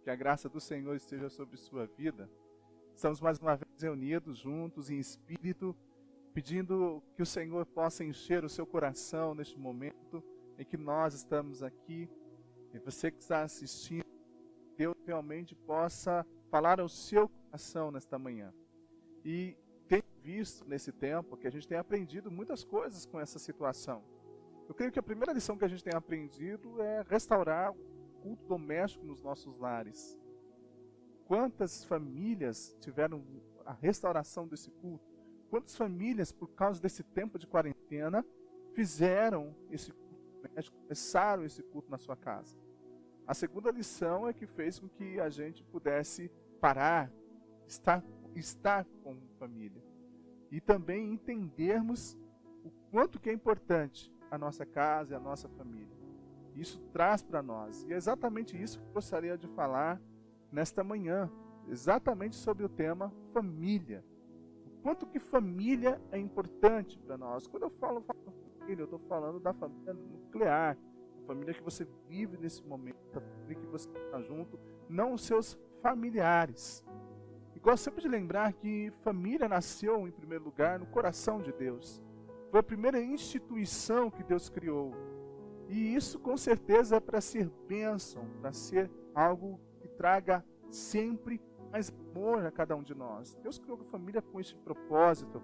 Que a graça do Senhor esteja sobre sua vida. Estamos mais uma vez reunidos juntos em espírito, pedindo que o Senhor possa encher o seu coração neste momento em que nós estamos aqui. E você que está assistindo, Deus realmente possa falar ao seu coração nesta manhã. E tenho visto nesse tempo que a gente tem aprendido muitas coisas com essa situação. Eu creio que a primeira lição que a gente tem aprendido é restaurar o culto doméstico nos nossos lares. Quantas famílias tiveram a restauração desse culto? Quantas famílias, por causa desse tempo de quarentena, fizeram esse culto doméstico, começaram esse culto na sua casa? A segunda lição é que fez com que a gente pudesse parar, estar como família. E também entendermos o quanto que é importante a nossa casa e a nossa família. Isso traz para nós. E é exatamente isso que eu gostaria de falar nesta manhã. Exatamente sobre o tema família. O quanto que família é importante para nós. Quando eu falo família, eu estou falando da família nuclear. A família que você vive nesse momento. A família que você está junto. Não os seus familiares. E gosto sempre de lembrar que família nasceu, em primeiro lugar, no coração de Deus. Foi a primeira instituição que Deus criou. E isso com certeza é para ser bênção, para ser algo que traga sempre mais amor a cada um de nós. Deus criou a família com esse propósito.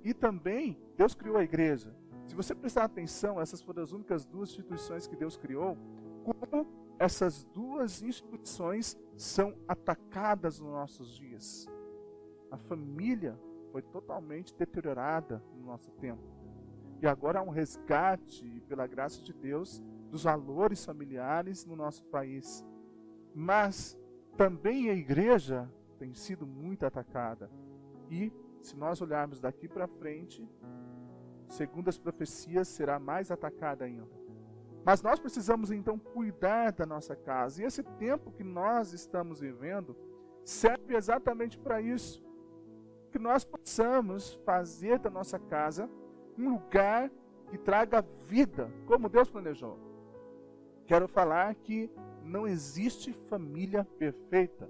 E também Deus criou a igreja. Se você prestar atenção, essas foram as únicas duas instituições que Deus criou. Como essas duas instituições são atacadas nos nossos dias. A família foi totalmente deteriorada no nosso tempo. E agora há um resgate, pela graça de Deus, dos valores familiares no nosso país. Mas também a igreja tem sido muito atacada. E, se nós olharmos daqui para frente, segundo as profecias, será mais atacada ainda. Mas nós precisamos então cuidar da nossa casa. E esse tempo que nós estamos vivendo serve exatamente para isso. Que nós possamos fazer da nossa casa um lugar que traga vida, como Deus planejou. Quero falar que não existe família perfeita.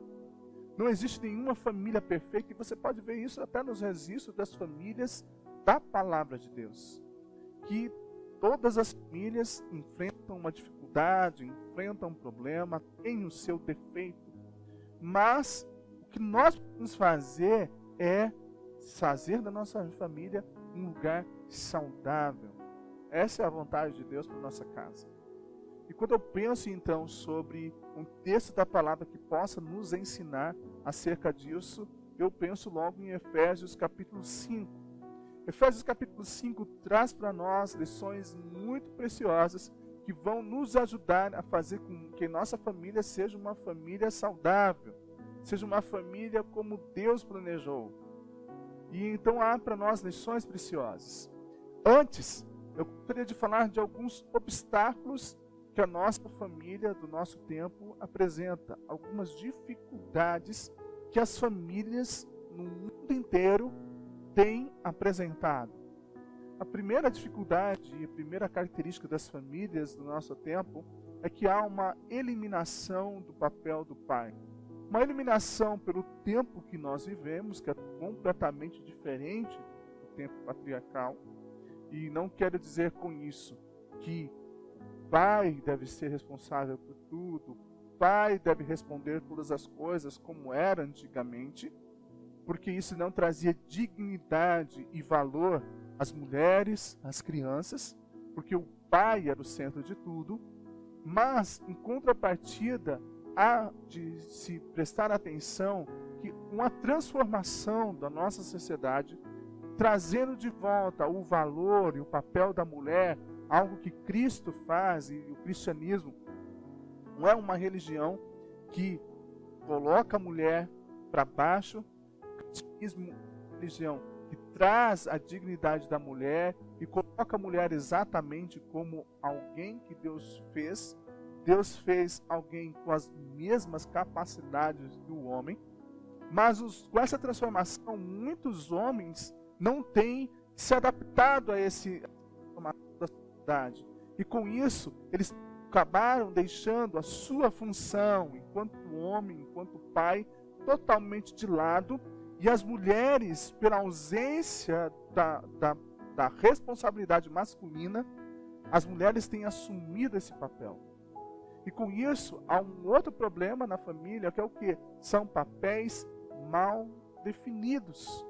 Não existe nenhuma família perfeita, e você pode ver isso até nos registros das famílias da Palavra de Deus. Que todas as famílias enfrentam uma dificuldade, enfrentam um problema, têm o seu defeito. Mas o que nós podemos fazer é fazer da nossa família um lugar saudável. Essa é a vontade de Deus para a nossa casa. E quando eu penso então sobre um texto da palavra que possa nos ensinar acerca disso, eu penso logo em Efésios capítulo 5. Efésios capítulo 5 traz para nós lições muito preciosas que vão nos ajudar a fazer com que nossa família seja uma família saudável, seja uma família como Deus planejou. E então há para nós lições preciosas. Antes, eu gostaria de falar de alguns obstáculos que a nossa família do nosso tempo apresenta. Algumas dificuldades que as famílias no mundo inteiro têm apresentado. A primeira dificuldade e a primeira característica das famílias do nosso tempo é que há uma eliminação do papel do pai. Uma eliminação pelo tempo que nós vivemos, que é completamente diferente do tempo patriarcal. E não quero dizer com isso que o pai deve ser responsável por tudo, o pai deve responder todas as coisas como era antigamente, porque isso não trazia dignidade e valor às mulheres, às crianças, porque o pai era o centro de tudo. Mas, em contrapartida, há de se prestar atenção que uma transformação da nossa sociedade, trazendo de volta o valor e o papel da mulher, algo que Cristo faz, e o cristianismo não é uma religião que coloca a mulher para baixo. O cristianismo é uma religião que traz a dignidade da mulher e coloca a mulher exatamente como alguém que Deus fez. Deus fez alguém com as mesmas capacidades do homem, mas com essa transformação, muitos homens não têm se adaptado a essa transformação da sociedade. E com isso, eles acabaram deixando a sua função enquanto homem, enquanto pai, totalmente de lado, e as mulheres, pela ausência da responsabilidade masculina, as mulheres têm assumido esse papel. E com isso, há um outro problema na família, que é o quê? São papéis mal definidos.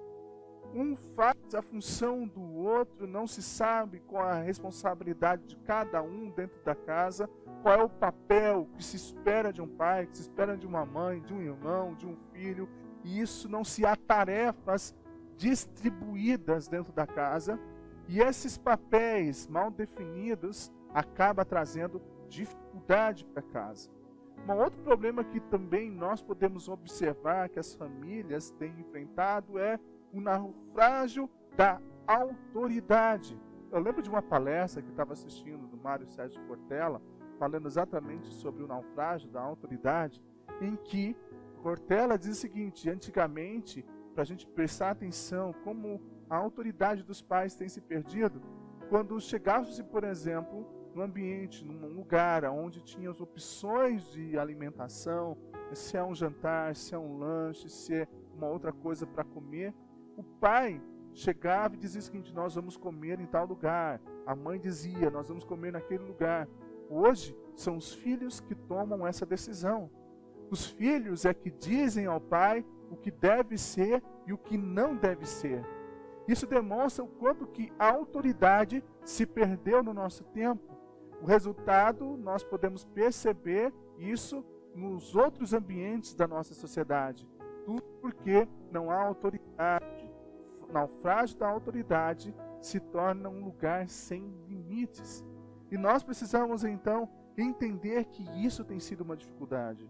Um faz a função do outro, não se sabe qual a responsabilidade de cada um dentro da casa, qual é o papel que se espera de um pai, que se espera de uma mãe, de um irmão, de um filho, e isso não se há tarefas distribuídas dentro da casa, e esses papéis mal definidos acabam trazendo dificuldade para casa. Um outro problema que também nós podemos observar que as famílias têm enfrentado é o naufrágio da autoridade. Eu lembro de uma palestra que estava assistindo do Mário Sérgio Cortella, falando exatamente sobre o naufrágio da autoridade, em que Cortella diz o seguinte: antigamente, para a gente prestar atenção como a autoridade dos pais tem se perdido, quando chegava-se, por exemplo, num ambiente, num lugar onde tinha as opções de alimentação, se é um jantar, se é um lanche, se é uma outra coisa para comer, o pai chegava e dizia o seguinte: nós vamos comer em tal lugar. A mãe dizia: nós vamos comer naquele lugar. Hoje, são os filhos que tomam essa decisão. Os filhos é que dizem ao pai o que deve ser e o que não deve ser. Isso demonstra o quanto que a autoridade se perdeu no nosso tempo. O resultado, nós podemos perceber isso nos outros ambientes da nossa sociedade. Tudo porque não há autoridade. O naufrágio da autoridade se torna um lugar sem limites. E nós precisamos, então, entender que isso tem sido uma dificuldade.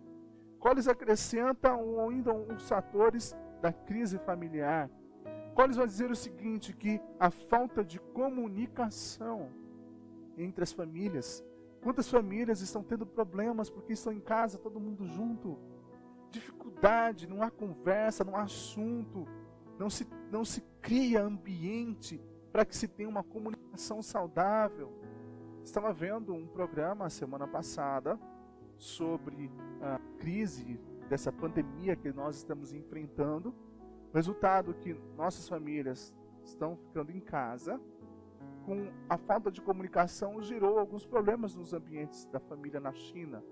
Collins acrescenta ainda os fatores da crise familiar. Collins vai dizer o seguinte, que a falta de comunicação entre as famílias. Quantas famílias estão tendo problemas porque estão em casa, todo mundo junto? Dificuldade, não há conversa, não há assunto, não se cria ambiente para que se tenha uma comunicação saudável. Estava vendo um programa semana passada sobre a crise dessa pandemia que nós estamos enfrentando. O resultado que nossas famílias estão ficando em casa, com a falta de comunicação, gerou alguns problemas nos ambientes da família na China.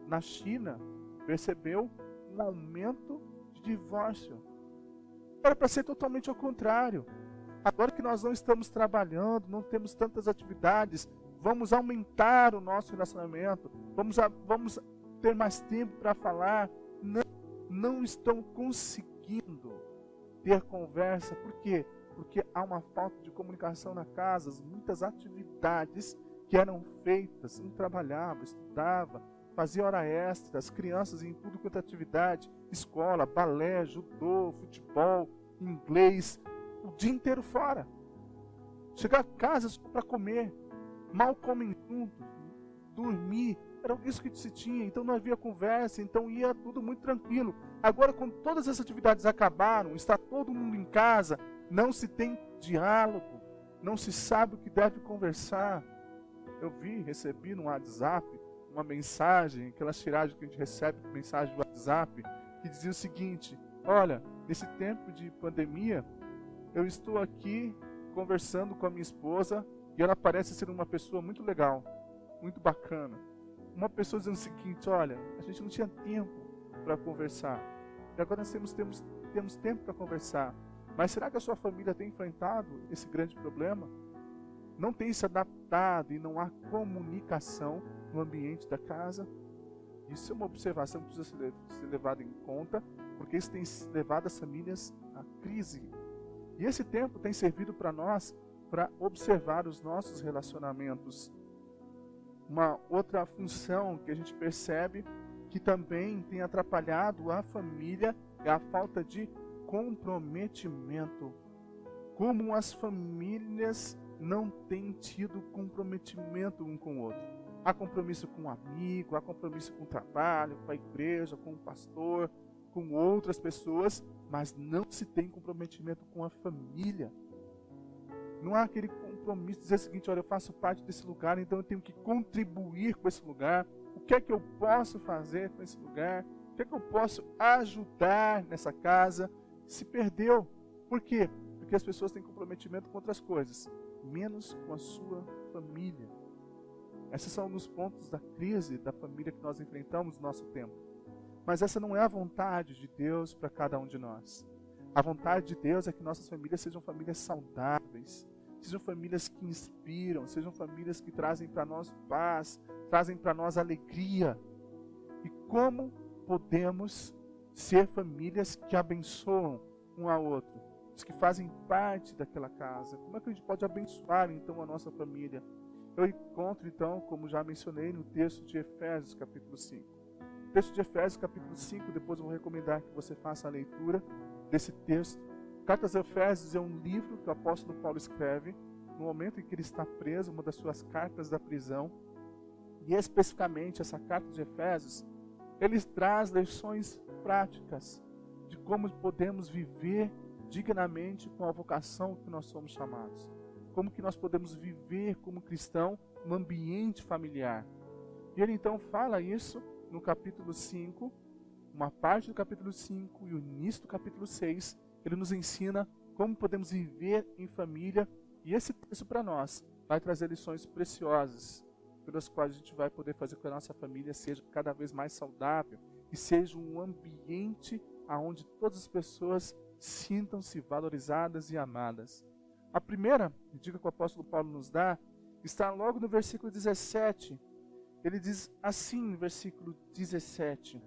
Na China, percebeu um aumento de divórcio. Era para ser totalmente ao contrário. Agora que nós não estamos trabalhando, não temos tantas atividades, vamos aumentar o nosso relacionamento, vamos ter mais tempo para falar. Não estão conseguindo ter conversa. Por quê? Porque há uma falta de comunicação na casa. Muitas atividades que eram feitas, um trabalhava, estudava, fazia hora extra, as crianças em tudo quanto é atividade, escola, balé, judô, futebol, inglês, o dia inteiro fora. Chegar a casa só para comer, mal comem juntos, dormir, era isso que se tinha, então não havia conversa, então ia tudo muito tranquilo. Agora, quando todas as atividades acabaram, está todo mundo em casa, não se tem diálogo, não se sabe o que deve conversar. Eu recebi no WhatsApp uma mensagem, aquela tiragem que a gente recebe, mensagem do WhatsApp, que dizia o seguinte: olha, nesse tempo de pandemia, eu estou aqui conversando com a minha esposa e ela parece ser uma pessoa muito legal, muito bacana. Uma pessoa dizendo o seguinte: olha, a gente não tinha tempo para conversar, e agora nós temos tempo para conversar. Mas será que a sua família tem enfrentado esse grande problema? Não tem se adaptado e não há comunicação no ambiente da casa? Isso é uma observação que precisa ser levada em conta, porque isso tem levado as famílias à crise. E esse tempo tem servido para nós para observar os nossos relacionamentos. Uma outra função que a gente percebe que também tem atrapalhado a família é a falta de comprometimento. Como as famílias não têm tido comprometimento um com o outro. Há compromisso com o amigo, há compromisso com o trabalho, com a igreja, com o pastor, com outras pessoas, mas não se tem comprometimento com a família. Não há aquele compromisso, dizer o seguinte: olha, eu faço parte desse lugar, então eu tenho que contribuir com esse lugar. O que é que eu posso fazer com esse lugar? O que é que eu posso ajudar nessa casa? Se perdeu. Por quê? Porque as pessoas têm comprometimento com outras coisas, menos com a sua família. Esses são os pontos da crise da família que nós enfrentamos no nosso tempo. Mas essa não é a vontade de Deus para cada um de nós. A vontade de Deus é que nossas famílias sejam famílias saudáveis, sejam famílias que inspiram, sejam famílias que trazem para nós paz, trazem para nós alegria. E como podemos ser famílias que abençoam um ao outro, os que fazem parte daquela casa? Como é que a gente pode abençoar então a nossa família? Eu encontro então, como já mencionei, no texto de Efésios capítulo 5. O texto de Efésios capítulo 5, depois eu vou recomendar que você faça a leitura desse texto. Cartas a Efésios é um livro que o apóstolo Paulo escreve no momento em que ele está preso, uma das suas cartas da prisão. E especificamente essa carta de Efésios, ele traz lições práticas de como podemos viver dignamente com a vocação que nós somos chamados. Como que nós podemos viver como cristão no ambiente familiar. E ele então fala isso no capítulo 5, uma parte do capítulo 5 e o início do capítulo 6, ele nos ensina como podemos viver em família, e esse texto para nós vai trazer lições preciosas, pelas quais a gente vai poder fazer com que a nossa família seja cada vez mais saudável e seja um ambiente onde todas as pessoas sintam-se valorizadas e amadas. A primeira dica que o apóstolo Paulo nos dá está logo no versículo 17. Ele diz assim no versículo 17: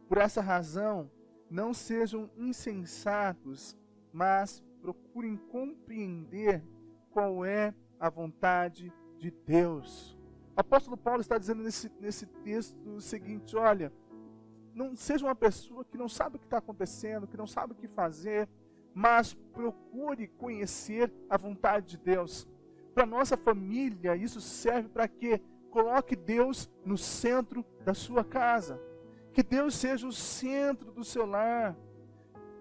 por essa razão, não sejam insensatos, mas procurem compreender qual é a vontade de Deus. O apóstolo Paulo está dizendo nesse texto o seguinte: olha, não seja uma pessoa que não sabe o que está acontecendo, que não sabe o que fazer, mas procure conhecer a vontade de Deus. Para nossa família, isso serve para quê? Coloque Deus no centro da sua casa. Que Deus seja o centro do seu lar.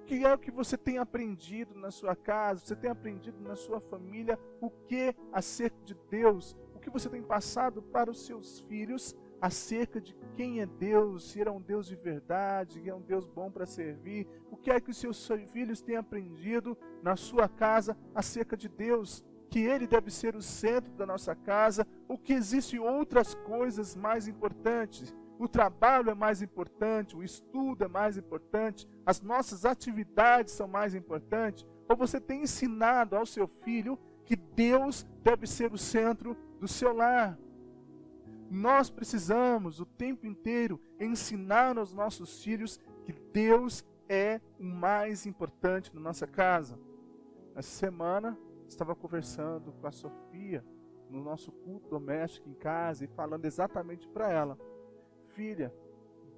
Que é o que você tem aprendido na sua casa, você tem aprendido na sua família, o que acerca de Deus, o que você tem passado para os seus filhos acerca de quem é Deus, se Ele é um Deus de verdade, se é um Deus bom para servir, o que é que os seus filhos têm aprendido na sua casa acerca de Deus, que Ele deve ser o centro da nossa casa, ou que existem outras coisas mais importantes. O trabalho é mais importante, o estudo é mais importante, as nossas atividades são mais importantes, ou você tem ensinado ao seu filho que Deus deve ser o centro do seu lar. Nós precisamos o tempo inteiro ensinar aos nossos filhos que Deus é o mais importante na nossa casa. Essa semana, estava conversando com a Sofia no nosso culto doméstico em casa e falando exatamente para ela: filha,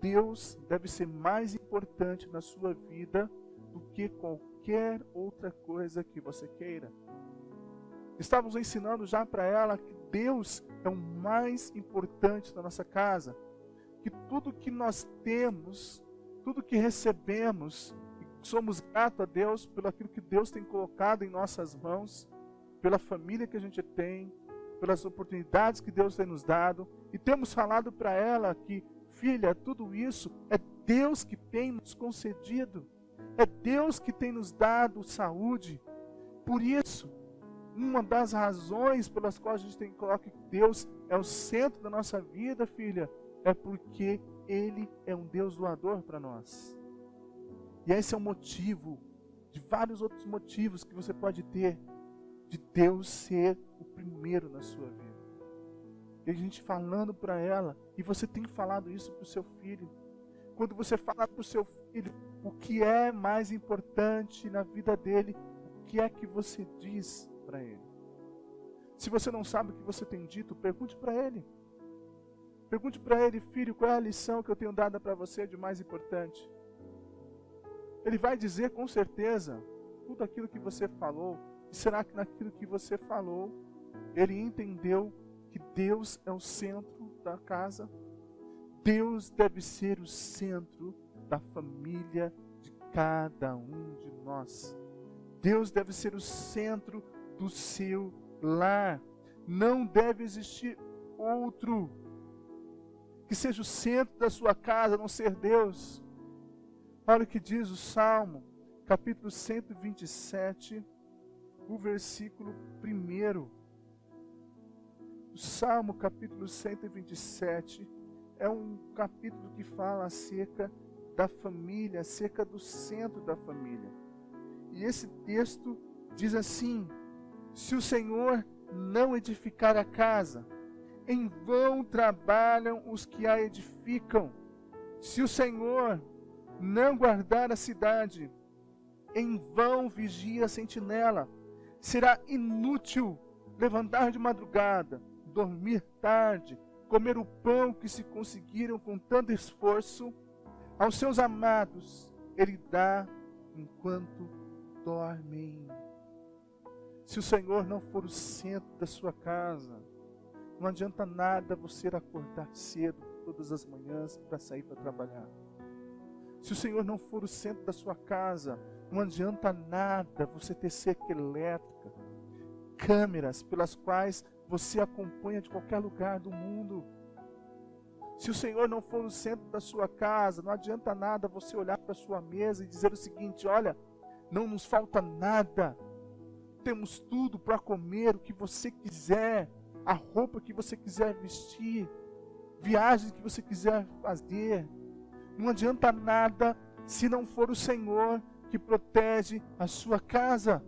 Deus deve ser mais importante na sua vida do que qualquer outra coisa que você queira. Estávamos ensinando já para ela que Deus é o mais importante na nossa casa, que tudo que nós temos, tudo que recebemos, somos gratos a Deus pelo aquilo que Deus tem colocado em nossas mãos, pela família que a gente tem, pelas oportunidades que Deus tem nos dado, e temos falado para ela que, filha, tudo isso é Deus que tem nos concedido, é Deus que tem nos dado saúde. Por isso, uma das razões pelas quais a gente tem que colocar que Deus é o centro da nossa vida, filha, é porque Ele é um Deus doador para nós. E esse é o motivo, de vários outros motivos que você pode ter, de Deus ser o primeiro na sua vida. E a gente falando para ela, e você tem falado isso para o seu filho. Quando você fala para o seu filho o que é mais importante na vida dele, o que é que você diz para ele? Se você não sabe o que você tem dito, pergunte para ele. Pergunte para ele: filho, qual é a lição que eu tenho dado para você de mais importante? Ele vai dizer com certeza tudo aquilo que você falou. E será que naquilo que você falou, ele entendeu que Deus é o centro da casa? Deus deve ser o centro da família de cada um de nós. Deus deve ser o centro do seu lar. Não deve existir outro que seja o centro da sua casa, a não ser Deus. Olha o que diz o Salmo, capítulo 127, o versículo 1. O Salmo, capítulo 127, é um capítulo que fala acerca da família, acerca do centro da família. E esse texto diz assim: se o Senhor não edificar a casa, em vão trabalham os que a edificam. Se o Senhor não guardar a cidade, em vão vigia a sentinela. Será inútil levantar de madrugada, dormir tarde, comer o pão que se conseguiram com tanto esforço. Aos seus amados Ele dá enquanto dormem. Se o Senhor não for o centro da sua casa, não adianta nada você acordar cedo todas as manhãs para sair para trabalhar. Se o Senhor não for o centro da sua casa, não adianta nada você ter cerca elétrica, câmeras pelas quais você acompanha de qualquer lugar do mundo. Se o Senhor não for o centro da sua casa, não adianta nada você olhar para a sua mesa e dizer o seguinte: olha, não nos falta nada, temos tudo para comer o que você quiser, a roupa que você quiser vestir, viagens que você quiser fazer. Não adianta nada se não for o Senhor que protege a sua casa.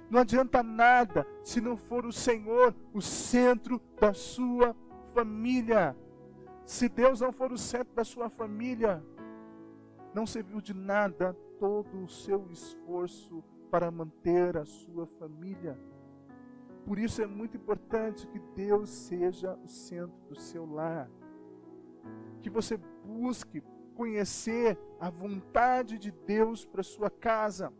Não adianta nada se não for o Senhor o centro da sua família. Se Deus não for o centro da sua família, não serviu de nada todo o seu esforço para manter a sua família. Por isso é muito importante que Deus seja o centro do seu lar. Que você busque conhecer a vontade de Deus para sua casa.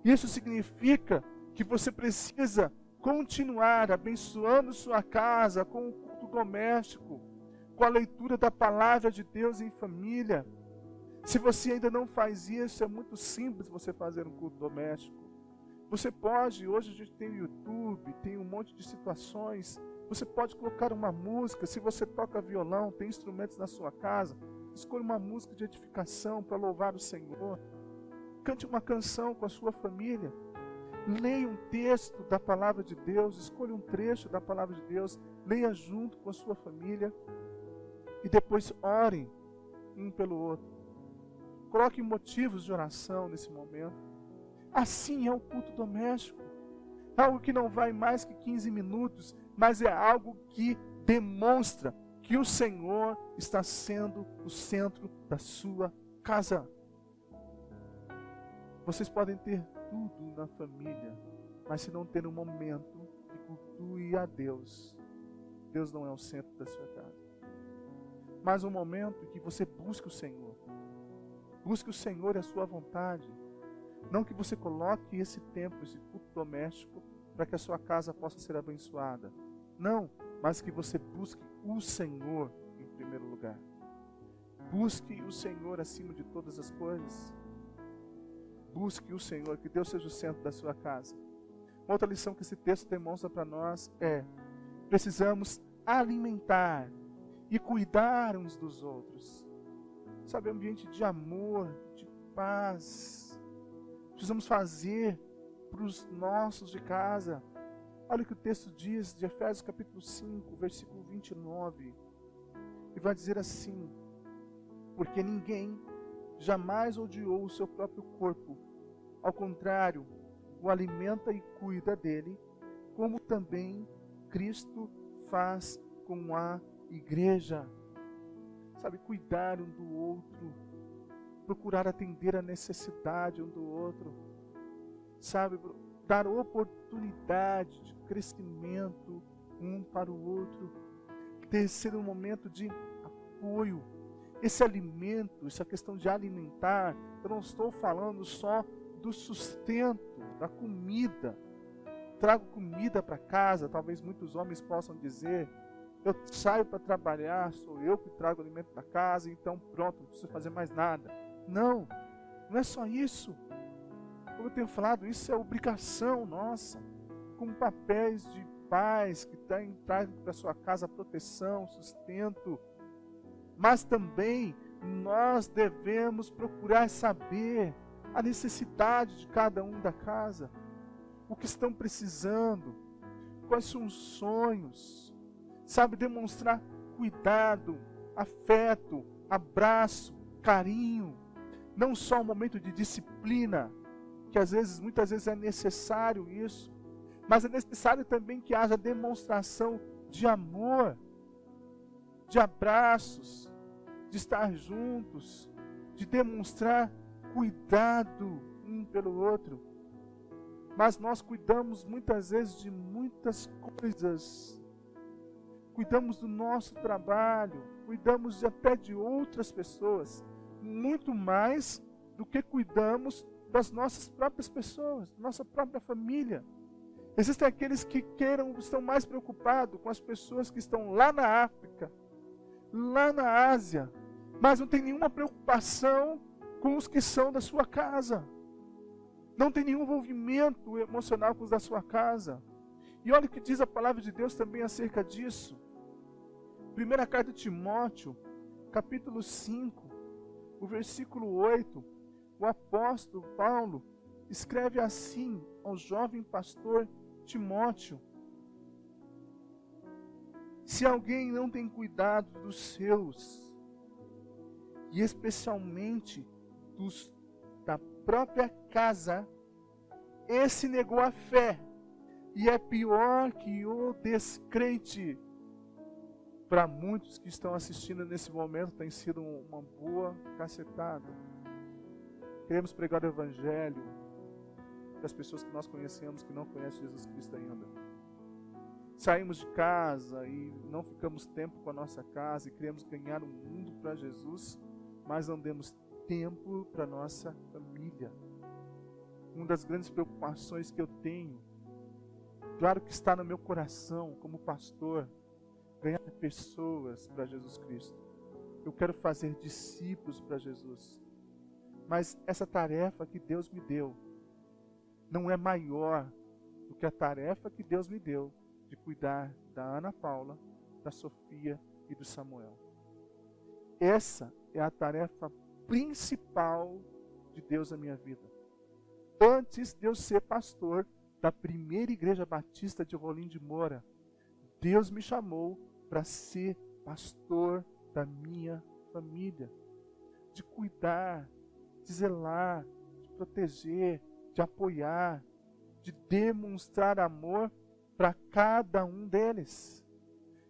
Isso significa que você precisa continuar abençoando sua casa com o culto doméstico, com a leitura da palavra de Deus em família. Se você ainda não faz isso, é muito simples você fazer um culto doméstico. Você pode, hoje a gente tem o YouTube, tem um monte de situações, você pode colocar uma música. Se você toca violão, tem instrumentos na sua casa, escolha uma música de edificação para louvar o Senhor. Cante uma canção com a sua família. Leia um texto da palavra de Deus, escolha um trecho da palavra de Deus, leia junto com a sua família e depois orem um pelo outro. Coloque motivos de oração nesse momento. Assim é o culto doméstico. Algo que não vai mais que 15 minutos, mas é algo que demonstra que o Senhor está sendo o centro da sua casa. Vocês podem ter tudo na família, mas se não ter um momento que cultue a Deus, Deus não é o centro da sua casa. Mas um momento que você busque o Senhor. Busque o Senhor e a sua vontade. Não que você coloque esse tempo, esse culto doméstico, para que a sua casa possa ser abençoada. Não, mas que você busque o Senhor em primeiro lugar. Busque o Senhor acima de todas as coisas. Busque o Senhor, que Deus seja o centro da sua casa. Outra lição que esse texto demonstra para nós é: precisamos alimentar e cuidar uns dos outros. Sabe, um ambiente de amor, de paz. Precisamos fazer para os nossos de casa. Olha o que o texto diz de Efésios capítulo 5, versículo 29. E vai dizer assim: porque ninguém jamais odiou o seu próprio corpo. Ao contrário, o alimenta e cuida dele, como também Cristo faz com a igreja. Sabe, cuidar um do outro, procurar atender a necessidade um do outro, sabe, dar oportunidade de crescimento um para o outro, ter ser um momento de apoio. Esse alimento, essa questão de alimentar, eu não estou falando só do sustento, da comida. Trago comida para casa, talvez muitos homens possam dizer: eu saio para trabalhar, sou eu que trago o alimento da casa, então pronto, não preciso fazer mais nada. Não, não é só isso. Como eu tenho falado, isso é obrigação nossa. com papéis de pais que trazem para sua casa proteção, sustento, mas também nós devemos procurar saber a necessidade de cada um da casa, o que estão precisando, quais são os sonhos, sabe, demonstrar cuidado, afeto, abraço, carinho, não só um momento de disciplina, que muitas vezes é necessário isso, mas é necessário também que haja demonstração de amor, de abraços, de estar juntos, de demonstrar cuidado um pelo outro. Mas nós cuidamos muitas vezes de muitas coisas, cuidamos do nosso trabalho, cuidamos até de outras pessoas, muito mais do que cuidamos das nossas próprias pessoas, da nossa própria família. Existem aqueles que estão mais preocupados com as pessoas que estão lá na África, lá na Ásia, mas não tem nenhuma preocupação com os que são da sua casa. Não tem nenhum envolvimento emocional com os da sua casa. E olha o que diz a palavra de Deus também acerca disso. Primeira carta de Timóteo, capítulo 5, o versículo 8, o apóstolo Paulo escreve assim ao jovem pastor Timóteo: se alguém não tem cuidado dos seus, e especialmente dos da própria casa, esse negou a fé e é pior que o descrente. Para muitos que estão assistindo nesse momento, tem sido uma boa cacetada. Queremos pregar o Evangelho das pessoas que nós conhecemos, que não conhecem Jesus Cristo ainda. Saímos de casa e não ficamos tempo com a nossa casa e queremos ganhar o mundo para Jesus, mas não demos tempo para a nossa família. Uma das grandes preocupações que eu tenho, claro que está no meu coração como pastor, ganhar pessoas para Jesus Cristo. Eu quero fazer discípulos para Jesus. Mas essa tarefa que Deus me deu não é maior do que a tarefa que Deus me deu de cuidar da Ana Paula, da Sofia e do Samuel. Essa é a tarefa principal de Deus na minha vida. Antes de eu ser pastor da primeira igreja batista de Rolim de Moura, Deus me chamou para ser pastor da minha família, de cuidar, de zelar, de proteger, de apoiar, de demonstrar amor para cada um deles.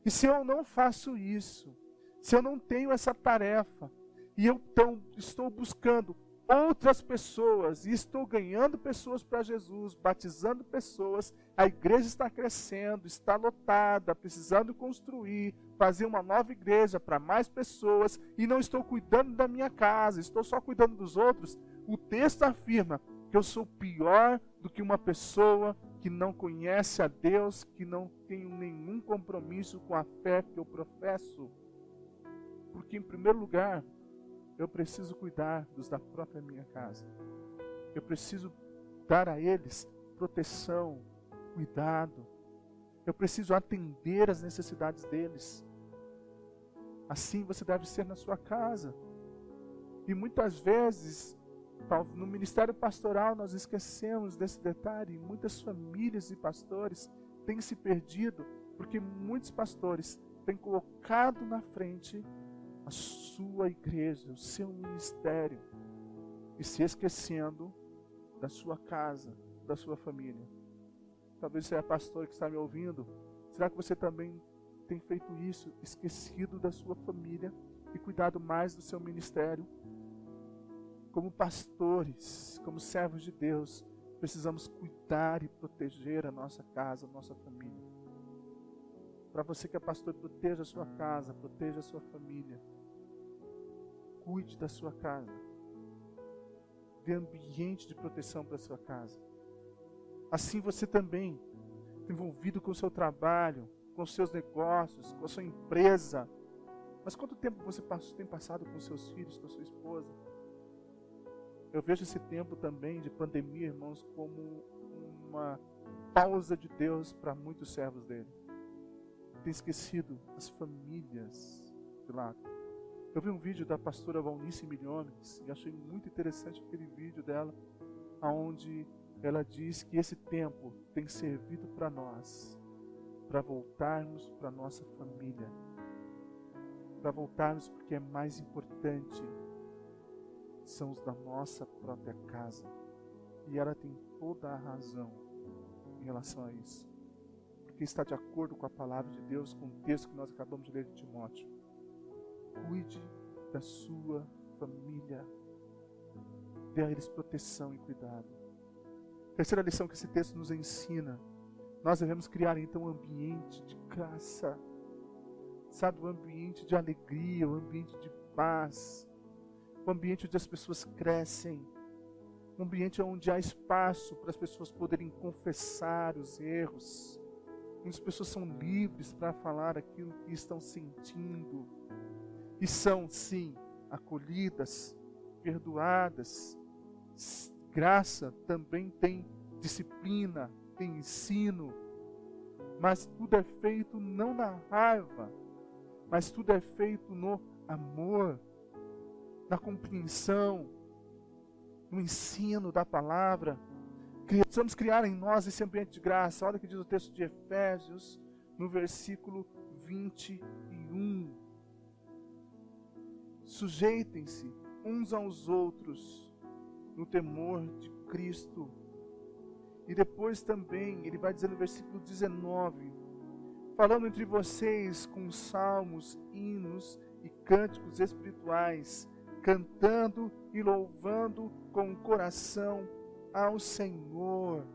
E se eu não faço isso, se eu não tenho essa tarefa, e eu então estou buscando outras pessoas, e estou ganhando pessoas para Jesus, batizando pessoas, a igreja está crescendo, está lotada, precisando construir, fazer uma nova igreja para mais pessoas, e não estou cuidando da minha casa, estou só cuidando dos outros, o texto afirma que eu sou pior do que uma pessoa que não conhece a Deus, que não tem nenhum compromisso com a fé que eu professo. Porque em primeiro lugar, eu preciso cuidar dos da própria minha casa. Eu preciso dar a eles proteção, cuidado. Eu preciso atender às necessidades deles. Assim você deve ser na sua casa. E muitas vezes, no ministério pastoral, nós esquecemos desse detalhe. Muitas famílias e pastores têm se perdido porque muitos pastores têm colocado na frente a sua igreja, o seu ministério, e se esquecendo da sua casa, da sua família. Talvez você é pastor que está me ouvindo. Será que você também tem feito isso, esquecido da sua família e cuidado mais do seu ministério? Como pastores, como servos de Deus, precisamos cuidar e proteger a nossa casa, a nossa família. Para você que é pastor, proteja a sua casa, proteja a sua família. Cuide da sua casa. Dê ambiente de proteção para a sua casa. Assim você também, envolvido com o seu trabalho, com os seus negócios, com a sua empresa. Mas quanto tempo você tem passado com seus filhos, com a sua esposa? Eu vejo esse tempo também de pandemia, irmãos, como pausa de Deus para muitos servos dele. Tem esquecido as famílias de lado. Eu vi um vídeo da pastora Valnice Milhomes e achei muito interessante aquele vídeo dela, onde ela diz que esse tempo tem servido para nós, para voltarmos para a nossa família, para voltarmos porque é mais importante, são os da nossa própria casa. E ela tem toda a razão em relação a isso, porque está de acordo com a palavra de Deus, com o texto que nós acabamos de ler de Timóteo. Cuide da sua família, dê a eles proteção e cuidado. Terceira lição que esse texto nos ensina: nós devemos criar então um ambiente de graça, sabe, um ambiente de alegria, um ambiente de paz, um ambiente onde as pessoas crescem, um ambiente onde há espaço para as pessoas poderem confessar os erros, onde as pessoas são livres para falar aquilo que estão sentindo, e são sim acolhidas, perdoadas. Graça também tem disciplina, tem ensino, mas tudo é feito não na raiva, mas tudo é feito no amor, na compreensão, no ensino da palavra. Precisamos criar em nós esse ambiente de graça. Olha o que diz o texto de Efésios, no versículo 21. Sujeitem-se uns aos outros no temor de Cristo. E depois também, ele vai dizer no versículo 19, falando entre vocês com salmos, hinos e cânticos espirituais, cantando e louvando com o coração ao Senhor.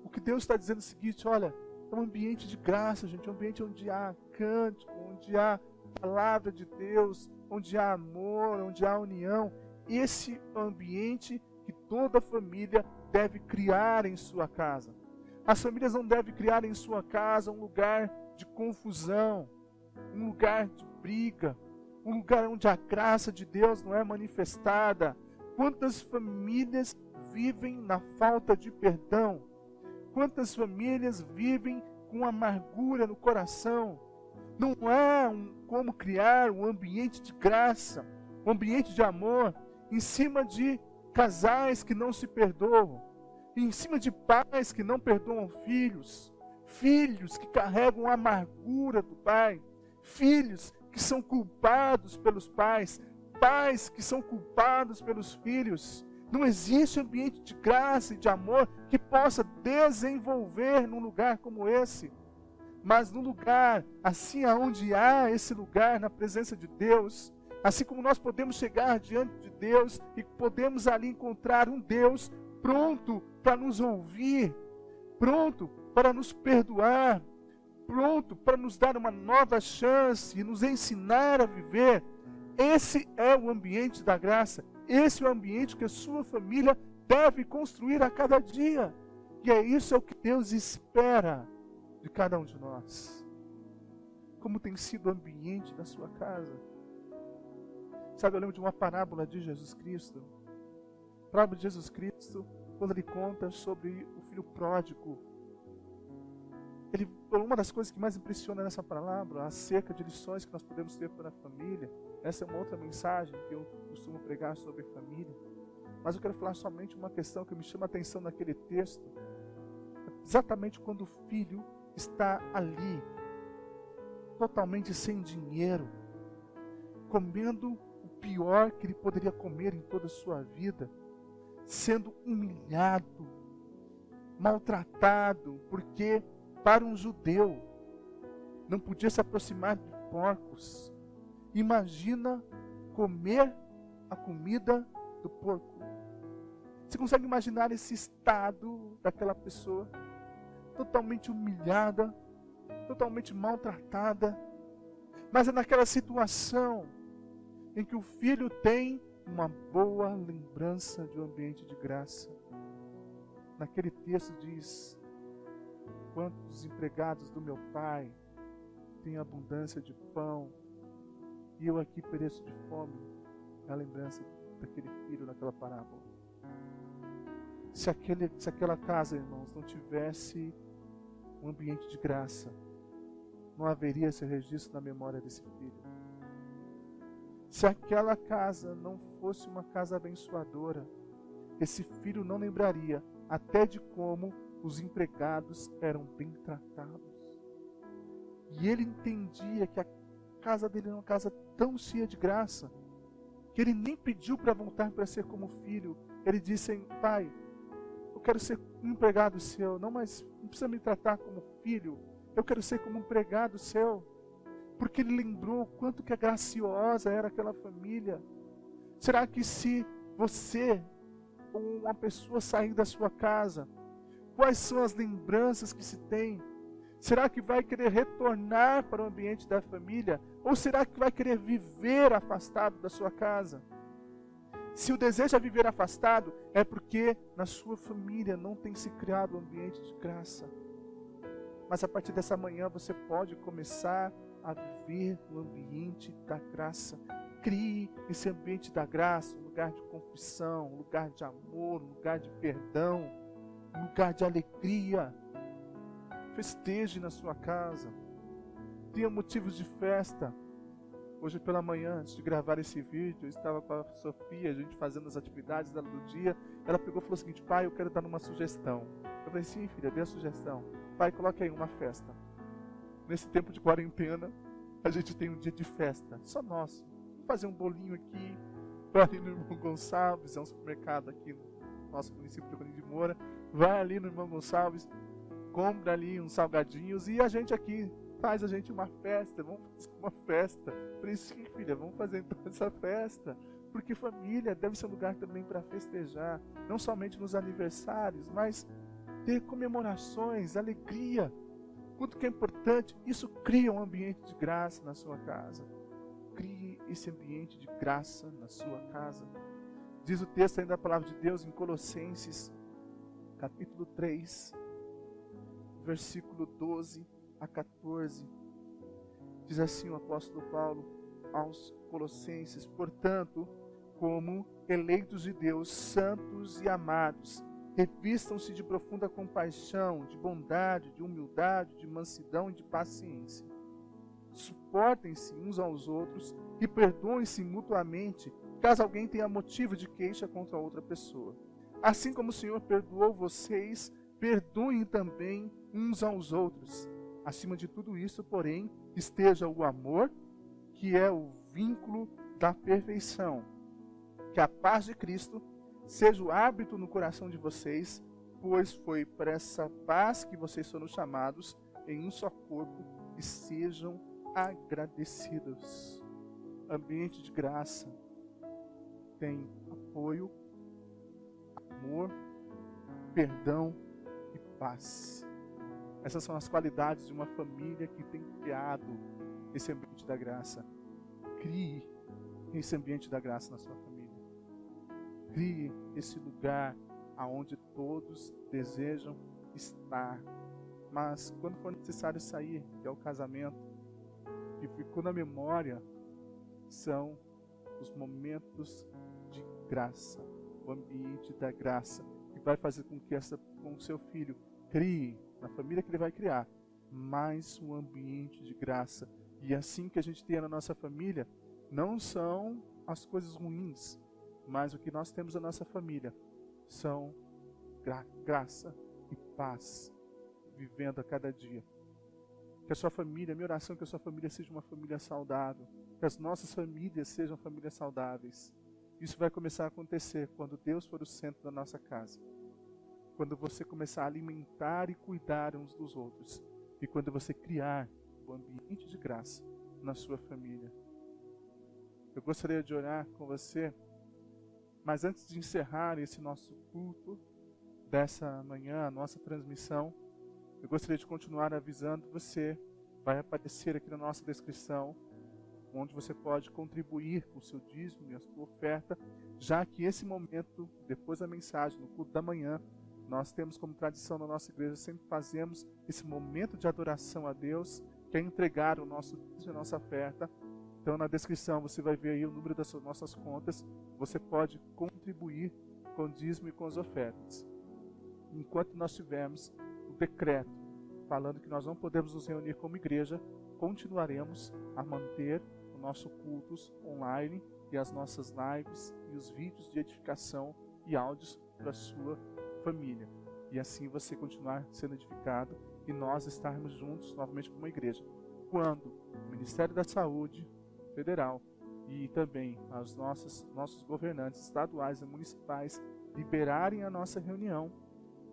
O que Deus está dizendo é o seguinte: olha, é um ambiente de graça, gente, é um ambiente onde há cântico, onde há palavra de Deus, onde há amor, onde há união. Esse ambiente que toda família deve criar em sua casa. As famílias não devem criar em sua casa um lugar de confusão, um lugar de briga, um lugar onde a graça de Deus não é manifestada. Quantas famílias vivem na falta de perdão? Quantas famílias vivem com amargura no coração? Não há como criar um ambiente de graça, um ambiente de amor, em cima de casais que não se perdoam, em cima de pais que não perdoam filhos, filhos que carregam a amargura do pai, filhos que são culpados pelos pais, pais que são culpados pelos filhos. Não existe ambiente de graça e de amor que possa desenvolver num lugar como esse. Mas no lugar, assim aonde há esse lugar na presença de Deus, assim como nós podemos chegar diante de Deus e podemos ali encontrar um Deus pronto para nos ouvir, pronto para nos perdoar, pronto para nos dar uma nova chance e nos ensinar a viver. Esse é o ambiente da graça, esse é o ambiente que a sua família deve construir a cada dia. E é isso que Deus espera de cada um de nós. Como tem sido o ambiente da sua casa? Sabe, eu lembro de uma parábola de Jesus Cristo. A parábola de Jesus Cristo, quando ele conta sobre o filho pródigo. Uma das coisas que mais impressiona nessa parábola, acerca de lições que nós podemos ter para a família. Essa é uma outra mensagem que eu costumo pregar sobre família. Mas eu quero falar somente uma questão que me chama a atenção naquele texto. Exatamente quando o filho está ali, totalmente sem dinheiro, comendo o pior que ele poderia comer em toda a sua vida, sendo humilhado, maltratado, porque para um judeu não podia se aproximar de porcos. Imagina comer a comida do porco. Você consegue imaginar esse estado daquela pessoa? Totalmente humilhada, totalmente maltratada. Mas é naquela situação em que o filho tem uma boa lembrança de um ambiente de graça. Naquele texto diz: quantos empregados do meu pai têm abundância de pão, e eu aqui pereço de fome. É a lembrança daquele filho naquela parábola. Se aquela casa, irmãos, não tivesse um ambiente de graça, não haveria esse registro na memória desse filho. Se aquela casa não fosse uma casa abençoadora, esse filho não lembraria até de como os empregados eram bem tratados. E ele entendia que a casa dele era uma casa tão cheia de graça, que ele nem pediu para voltar para ser como filho. Ele disse: pai, eu quero ser um empregado seu, não precisa me tratar como filho, eu quero ser como um empregado seu. Porque ele lembrou o quanto que graciosa era aquela família. Será que se você, ou uma pessoa sair da sua casa, quais são as lembranças que se tem? Será que vai querer retornar para o ambiente da família? Ou será que vai querer viver afastado da sua casa? Se o desejo é viver afastado, é porque na sua família não tem se criado um ambiente de graça. Mas a partir dessa manhã você pode começar a viver no ambiente da graça. Crie esse ambiente da graça, um lugar de confissão, um lugar de amor, um lugar de perdão, um lugar de alegria. Festeje na sua casa. Tenha motivos de festa. Hoje pela manhã, antes de gravar esse vídeo, eu estava com a Sofia, a gente fazendo as atividades dela do dia. Ela pegou e falou o seguinte: pai, eu quero dar uma sugestão. Eu falei: sim, filha, dê a sugestão. Pai, coloque aí uma festa. Nesse tempo de quarentena, a gente tem um dia de festa, só nosso. Vamos fazer um bolinho aqui, vai ali no Irmão Gonçalves, é um supermercado aqui no nosso município de Conim de Moura. Vai ali no Irmão Gonçalves, compra ali uns salgadinhos e a gente aqui faz uma festa, vamos fazer uma festa. Eu falei: sim, filha, vamos fazer então essa festa. Porque família deve ser um lugar também para festejar, não somente nos aniversários, mas ter comemorações, alegria. Quanto que é importante, isso cria um ambiente de graça na sua casa. Crie esse ambiente de graça na sua casa. Diz o texto ainda da palavra de Deus em Colossenses, capítulo 3, versículo 12 a 14. Diz assim o apóstolo Paulo aos Colossenses: portanto, como eleitos de Deus, santos e amados, revistam-se de profunda compaixão, de bondade, de humildade, de mansidão e de paciência. Suportem-se uns aos outros e perdoem-se mutuamente, caso alguém tenha motivo de queixa contra outra pessoa. Assim como o Senhor perdoou vocês, perdoem também uns aos outros. Acima de tudo isso, porém, esteja o amor, que é o vínculo da perfeição. Que a paz de Cristo seja o hábito no coração de vocês, pois foi para essa paz que vocês foram chamados em um só corpo, e sejam agradecidos. Ambiente de graça tem apoio, amor, perdão e paz. Essas são as qualidades de uma família que tem criado esse ambiente da graça. Crie esse ambiente da graça na sua família. Crie esse lugar aonde todos desejam estar. Mas quando for necessário sair, que é o casamento, que ficou na memória, são os momentos de graça, o ambiente da graça, que vai fazer com que com o seu filho crie, na família que ele vai criar, mais um ambiente de graça. E assim que a gente tem na nossa família, não são as coisas ruins, mas o que nós temos na nossa família são graça e paz, vivendo a cada dia. Que a sua família, minha oração é que a sua família seja uma família saudável, que as nossas famílias sejam famílias saudáveis. Isso vai começar a acontecer quando Deus for o centro da nossa casa, quando você começar a alimentar e cuidar uns dos outros, e quando você criar o ambiente de graça na sua família. Eu gostaria de orar com você, mas antes de encerrar esse nosso culto dessa manhã, a nossa transmissão, eu gostaria de continuar avisando você. Vai aparecer aqui na nossa descrição, onde você pode contribuir com o seu dízimo e a sua oferta, já que esse momento, depois da mensagem, no culto da manhã, nós temos como tradição na nossa igreja, sempre fazemos esse momento de adoração a Deus, que é entregar o nosso dízimo e a nossa oferta. Então na descrição você vai ver aí o número das nossas contas, você pode contribuir com o dízimo e com as ofertas. enquanto nós tivermos o decreto falando que nós não podemos nos reunir como igreja, continuaremos a manter o nosso cultos online e as nossas lives e os vídeos de edificação e áudios para a sua família. E assim você continuar sendo edificado e nós estarmos juntos novamente como igreja. Quando o Ministério da Saúde Federal e também os nossos governantes estaduais e municipais liberarem a nossa reunião,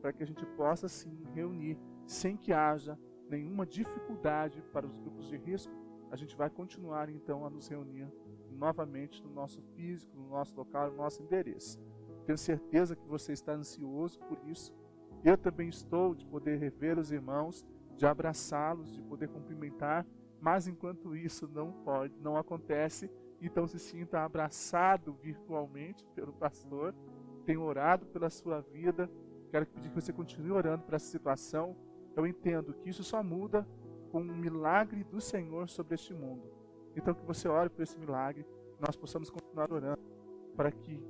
para que a gente possa sim reunir sem que haja nenhuma dificuldade para os grupos de risco, a gente vai continuar então a nos reunir novamente no nosso físico, no nosso local, no nosso endereço. Tenho certeza que você está ansioso por isso. Eu também estou, de poder rever os irmãos, de abraçá-los, de poder cumprimentar, mas enquanto isso não acontece, então se sinta abraçado virtualmente pelo pastor. Tenho orado pela sua vida, quero pedir que você continue orando por essa situação. Eu entendo que isso só muda com um milagre do Senhor sobre este mundo. Então que você ore por esse milagre, que nós possamos continuar orando, para que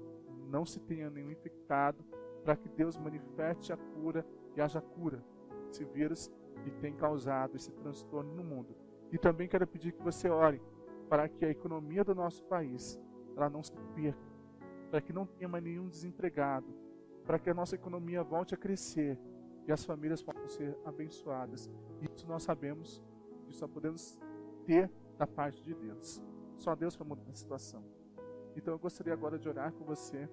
não se tenha nenhum infectado, para que Deus manifeste a cura e haja cura desse vírus que tem causado esse transtorno no mundo. E também quero pedir que você ore para que a economia do nosso país ela não se perca, para que não tenha mais nenhum desempregado, para que a nossa economia volte a crescer e as famílias possam ser abençoadas. Isso nós sabemos que só podemos ter da parte de Deus. Só Deus para mudar a situação. Então eu gostaria agora de orar com você.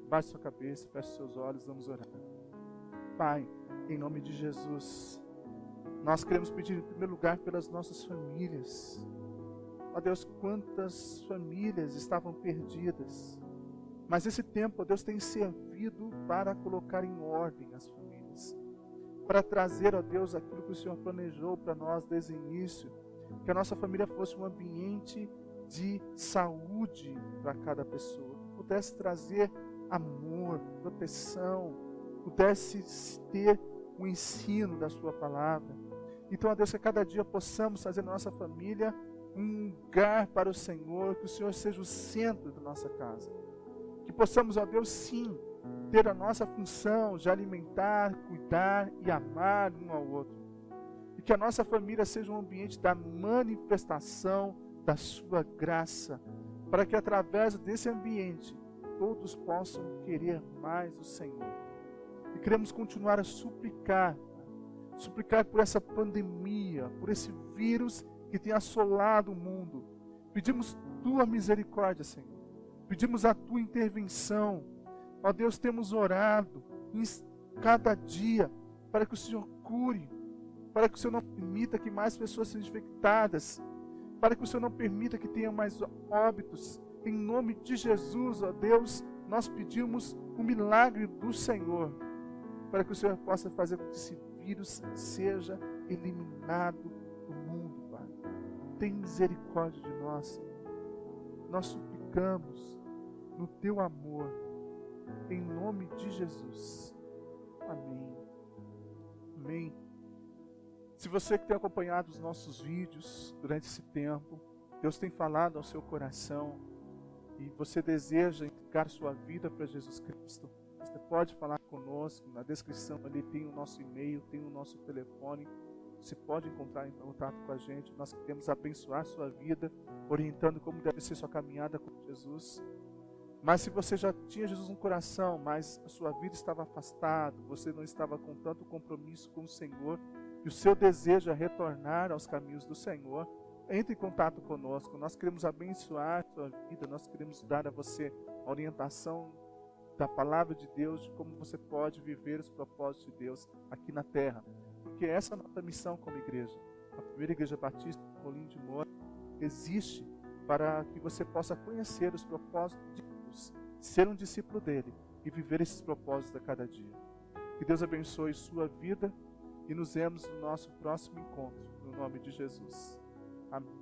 Baixe sua cabeça, feche seus olhos, vamos orar. Pai, em nome de Jesus, nós queremos pedir em primeiro lugar pelas nossas famílias. Ó Deus, quantas famílias estavam perdidas. Mas esse tempo, ó Deus, tem servido para colocar em ordem as famílias. Para trazer, ó Deus, aquilo que o Senhor planejou para nós desde o início. Que a nossa família fosse um ambiente de saúde para cada pessoa. Que pudesse trazer amor, proteção. Pudesse ter o ensino da sua palavra. Então, ó Deus, que a cada dia possamos fazer na nossa família um lugar para o Senhor. Que o Senhor seja o centro da nossa casa. Que possamos, ó Deus, sim, ter a nossa função de alimentar, cuidar e amar um ao outro. E que a nossa família seja um ambiente da manifestação da sua graça, para que através desse ambiente todos possam querer mais o Senhor. E queremos continuar a suplicar por essa pandemia, por esse vírus que tem assolado o mundo. Pedimos tua misericórdia, Senhor. Pedimos a tua intervenção. Ó Deus, temos orado cada dia para que o Senhor cure, para que o Senhor não permita que mais pessoas sejam infectadas, para que o Senhor não permita que tenha mais óbitos. Em nome de Jesus, ó Deus, nós pedimos o milagre do Senhor, para que o Senhor possa fazer com que esse vírus seja eliminado do mundo, Pai. Tem misericórdia de nós, Senhor. Nós suplicamos no teu amor, em nome de Jesus. Amém. Amém. Se você que tem acompanhado os nossos vídeos durante esse tempo, Deus tem falado ao seu coração e você deseja entregar sua vida para Jesus Cristo, você pode falar conosco. Na descrição ali tem o nosso e-mail, tem o nosso telefone. Você pode encontrar em contato com a gente. Nós queremos abençoar a sua vida, orientando como deve ser sua caminhada com Jesus. Mas se você já tinha Jesus no coração, mas a sua vida estava afastada, você não estava com tanto compromisso com o Senhor, e o seu desejo é retornar aos caminhos do Senhor, entre em contato conosco. Nós queremos abençoar a sua vida, nós queremos dar a você a orientação da palavra de Deus, de como você pode viver os propósitos de Deus aqui na terra. Porque essa é a nossa missão como igreja. A primeira igreja batista de Rolim de Moura existe para que você possa conhecer os propósitos de Deus, ser um discípulo dele e viver esses propósitos a cada dia. Que Deus abençoe sua vida e nos vemos no nosso próximo encontro, no nome de Jesus. Amém.